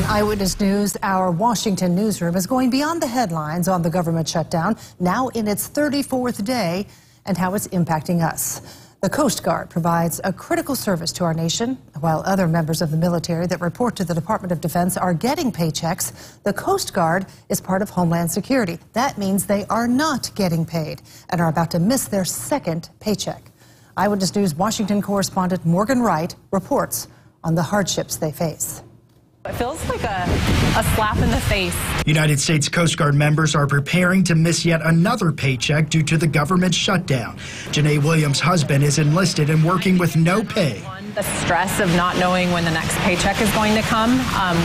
On Eyewitness News, our Washington newsroom is going beyond the headlines on the government shutdown, now in its 34th day, and how it's impacting us. The Coast Guard provides a critical service to our nation. While other members of the military that report to the Department of Defense are getting paychecks, the Coast Guard is part of Homeland Security. That means they are not getting paid and are about to miss their second paycheck. Eyewitness News Washington correspondent Morgan Wright reports on the hardships they face. It feels like a slap in the face. United States Coast Guard members are preparing to miss yet another paycheck due to the government shutdown. Janae Williams' husband is enlisted and working with no pay. The stress of not knowing when the next paycheck is going to come,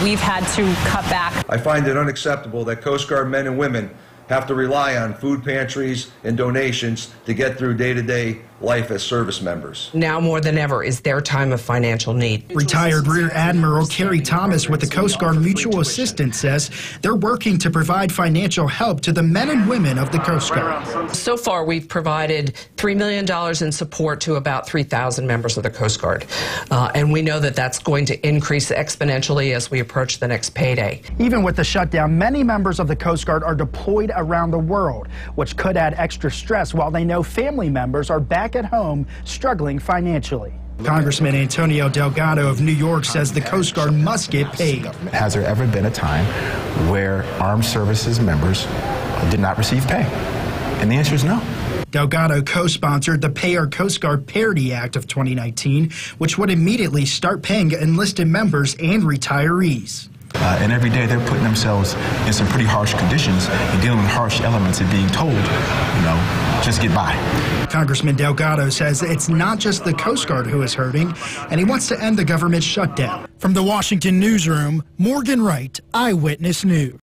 we've had to cut back. I find it unacceptable that Coast Guard men and women have to rely on food pantries and donations to get through day-to-day life as service members. Now more than ever is their time of financial need. Retired Rear Admiral Kerry Thomas with the Coast Guard Mutual Assistance says they're working to provide financial help to the men and women of the Coast Guard. So far, we've provided $3 million in support to about 3,000 members of the Coast Guard. And we know that that's going to increase exponentially as we approach the next payday. Even with the shutdown, many members of the Coast Guard are deployed around the world, which could add extra stress while they know family members are back at home struggling financially. Congressman Antonio Delgado of New York says the Coast Guard must get paid. Has there ever been a time where armed services members did not receive pay? And the answer is no. Delgado co-sponsored the Pay Our Coast Guard Parity Act of 2019, which would immediately start paying enlisted members and retirees. And every day they're putting themselves in some pretty harsh conditions and dealing with harsh elements and being told, just get by. Congressman Delgado says it's not just the Coast Guard who is hurting, and he wants to end the government shutdown. From the Washington newsroom, Morgan Wright, Eyewitness News.